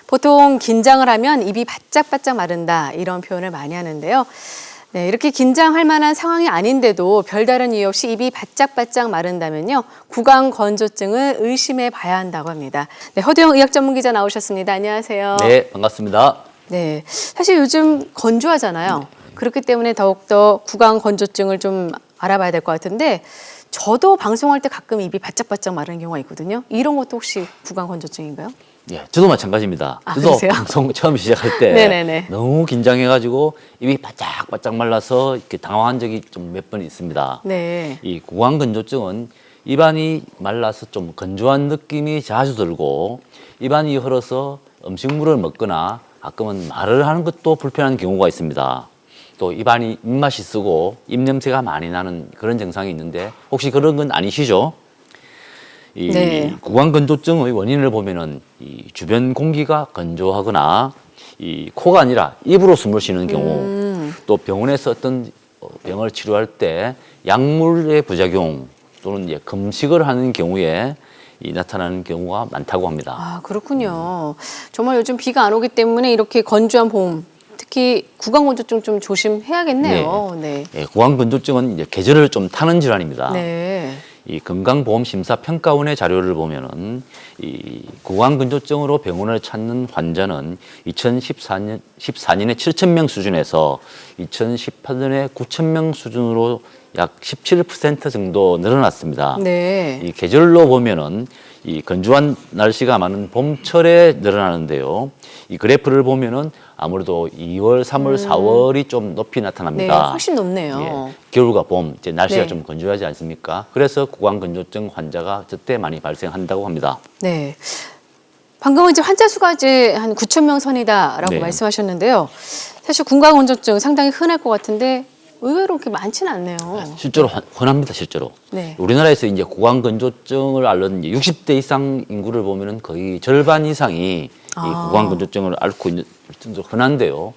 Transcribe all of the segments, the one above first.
보통 긴장을 하면 입이 바짝바짝 마른다 이런 표현을 많이 하는데요. 네, 이렇게 긴장할 만한 상황이 아닌데도 별다른 이유 없이 입이 바짝바짝 마른다면요. 구강 건조증을 의심해 봐야 한다고 합니다. 네, 허두영 의학 전문 기자 나오셨습니다. 안녕하세요. 네, 반갑습니다. 네, 사실 요즘 건조하잖아요. 그렇기 때문에 더욱더 구강 건조증을 좀 알아봐야 될 것 같은데 저도 방송할 때 가끔 입이 바짝바짝 마르는 경우가 있거든요. 이런 것도 혹시 구강 건조증인가요? 예, 저도 마찬가지입니다. 아, 저도 그러세요? 방송 처음 시작할 때 네네네. 너무 긴장해가지고 입이 바짝바짝 말라서 이렇게 당황한 적이 좀 몇 번 있습니다. 네. 이 구강 건조증은 입안이 말라서 좀 건조한 느낌이 자주 들고 입안이 흘러서 음식물을 먹거나 가끔은 말을 하는 것도 불편한 경우가 있습니다. 또 입안이 입맛이 쓰고 입냄새가 많이 나는 그런 증상이 있는데 혹시 그런 건 아니시죠? 이 네. 구강 건조증의 원인을 보면은 이 주변 공기가 건조하거나 이 코가 아니라 입으로 숨을 쉬는 경우 또 병원에서 어떤 병을 치료할 때 약물의 부작용 또는 이제 금식을 하는 경우에 나타나는 경우가 많다고 합니다. 아, 그렇군요. 정말 요즘 비가 안 오기 때문에 이렇게 건조한 봄, 특히 구강 건조증 좀 조심해야겠네요. 네. 예, 구강 건조증은 이제 계절을 좀 타는 질환입니다. 네. 이 건강보험심사평가원의 자료를 보면은 이 구강건조증으로 병원을 찾는 환자는 2014년에 7,000명 수준에서 2018년에 9,000명 수준으로 약 17% 정도 늘어났습니다. 네. 이 계절로 보면은 이 건조한 날씨가 많은 봄철에 늘어나는데요. 이 그래프를 보면은 아무래도 2월, 3월, 4월이 좀 높이 네, 나타납니다. 훨씬 높네요. 예, 겨울과 봄, 이제 날씨가 네. 좀 건조하지 않습니까? 그래서 구강 건조증 환자가 저때 많이 발생한다고 합니다. 네. 방금은 이제 환자 수가 이제 한 9천 명 선이다라고 네. 말씀하셨는데요. 사실 구강 건조증 상당히 흔할 것 같은데 의외로 그렇게 많지는 않네요. 실제로 흔합니다, 실제로. 네. 우리나라에서 이제 구강 건조증을 앓는 60대 이상 인구를 보면은 거의 절반 이상이 이 구강 건조증을 앓고 있는 정도 흔한데요.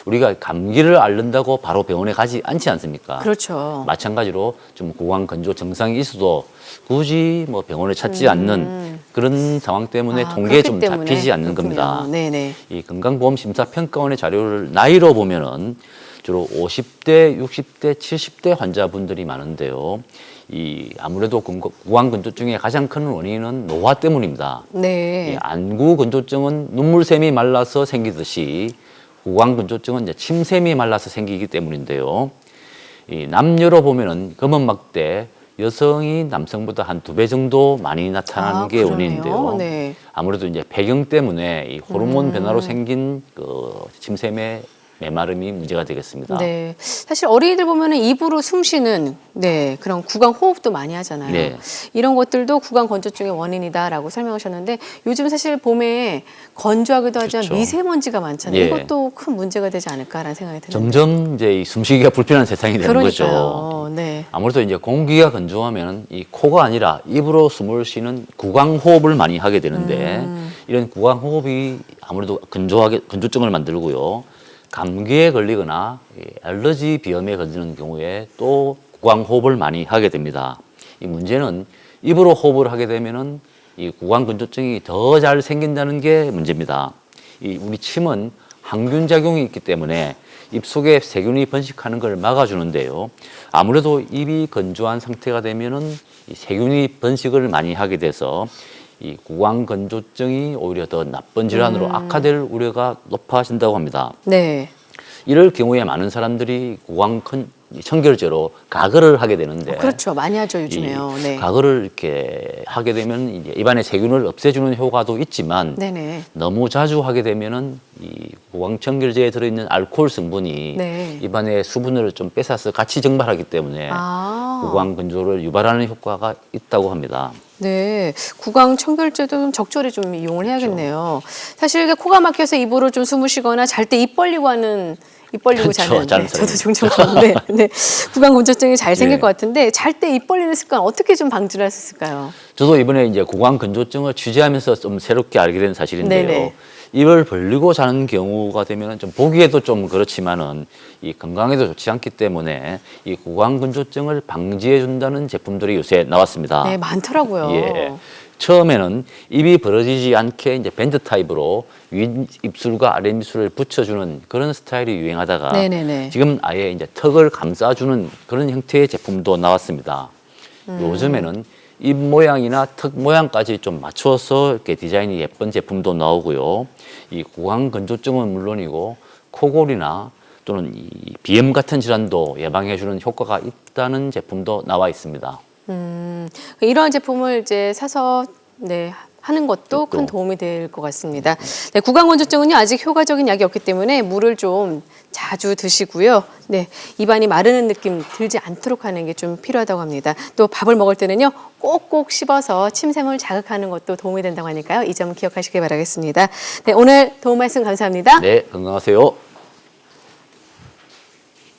우리가 감기를 앓는다고 바로 병원에 가지 않지 않습니까? 그렇죠. 마찬가지로 좀 구강 건조 증상이 있어도 굳이 뭐 병원을 찾지 않는 그런 상황 때문에 통계에 그렇기 좀 때문에 잡히지 않는 그렇군요. 겁니다. 네네. 이 건강보험심사평가원의 자료를 나이로 보면은 주로 50대, 60대, 70대 환자분들이 많은데요. 이 아무래도 구강 건조증의 가장 큰 원인은 노화 때문입니다. 네. 이 안구 건조증은 눈물샘이 말라서 생기듯이 구강 건조증은 이제 침샘이 말라서 생기기 때문인데요. 이 남녀로 보면은 검은막대 여성이 남성보다 한 2배 정도 많이 나타나는 게 그러네요. 원인인데요. 네. 아무래도 이제 배경 때문에 이 호르몬 변화로 생긴 그 침샘의 메마름이 문제가 되겠습니다. 네. 사실 어린이들 보면은 입으로 숨 쉬는 네, 그런 구강 호흡도 많이 하잖아요. 네. 이런 것들도 구강 건조증의 원인이다라고 설명하셨는데 요즘 사실 봄에 건조하기도 하지만 그렇죠. 미세먼지가 많잖아요. 예. 이것도 큰 문제가 되지 않을까라는 생각이 드는데. 점점 이제 이 숨쉬기가 불편한 세상이 되는 거죠. 그러니까요. 네. 아무래도 이제 공기가 건조하면 이 코가 아니라 입으로 숨을 쉬는 구강 호흡을 많이 하게 되는데 이런 구강 호흡이 아무래도 건조증을 만들고요. 감기에 걸리거나 알러지 비염에 걸리는 경우에 또 구강 호흡을 많이 하게 됩니다. 이 문제는 입으로 호흡을 하게 되면은 이 구강 건조증이 더 잘 생긴다는 게 문제입니다. 이 우리 침은 항균 작용이 있기 때문에 입 속에 세균이 번식하는 걸 막아주는데요. 아무래도 입이 건조한 상태가 되면은 이 세균이 번식을 많이 하게 돼서 이 구강 건조증이 오히려 더 나쁜 질환으로 악화될 우려가 높아진다고 합니다. 네. 이럴 경우에 많은 사람들이 구강 청결제로 가글을 하게 되는데 그렇죠. 많이 하죠, 요즘에요. 이 네. 가글을 이렇게 하게 되면 이제 입안의 세균을 없애주는 효과도 있지만 네네. 너무 자주 하게 되면은 이 구강 청결제에 들어있는 알코올 성분이 네. 입안의 수분을 좀 뺏어서 같이 증발하기 때문에 구강 건조를 유발하는 효과가 있다고 합니다. 네, 구강 청결제도 좀 적절히 좀 이용을 해야겠네요. 사실 이게 코가 막혀서 입으로 좀 숨을 쉬거나 잘 때 입 벌리고 하는 입 벌리고 그렇죠, 자는 저도 종종 그런데 네, 구강 건조증이 잘 생길 네. 것 같은데 잘 때 입 벌리는 습관 어떻게 좀 방지를 할 수 있을까요? 저도 이번에 이제 구강 건조증을 취재하면서 좀 새롭게 알게 된 사실인데요. 네네. 입을 벌리고 자는 경우가 되면은 좀 보기에도 좀 그렇지만은 이 건강에도 좋지 않기 때문에 이 구강 건조증을 방지해 준다는 제품들이 요새 나왔습니다. 네, 많더라고요. 예. 처음에는 입이 벌어지지 않게 이제 밴드 타입으로 윗 입술과 아래 입술을 붙여주는 그런 스타일이 유행하다가 네네네. 지금 아예 이제 턱을 감싸주는 그런 형태의 제품도 나왔습니다. 요즘에는 입 모양이나 턱 모양까지 좀 맞춰서 이렇게 디자인이 예쁜 제품도 나오고요. 이 구강 건조증은 물론이고 코골이나 또는 이 비염 같은 질환도 예방해주는 효과가 있다는 제품도 나와 있습니다. 이러한 제품을 이제 사서 네, 하는 것도 큰 도움이 될 것 같습니다. 네, 구강건조증은요 아직 효과적인 약이 없기 때문에 물을 좀 자주 드시고요. 네, 입안이 마르는 느낌 들지 않도록 하는 게 좀 필요하다고 합니다. 또 밥을 먹을 때는요 꼭꼭 씹어서 침샘을 자극하는 것도 도움이 된다고 하니까요. 이 점 기억하시길 바라겠습니다. 네, 오늘 도움 말씀 감사합니다. 네, 건강하세요.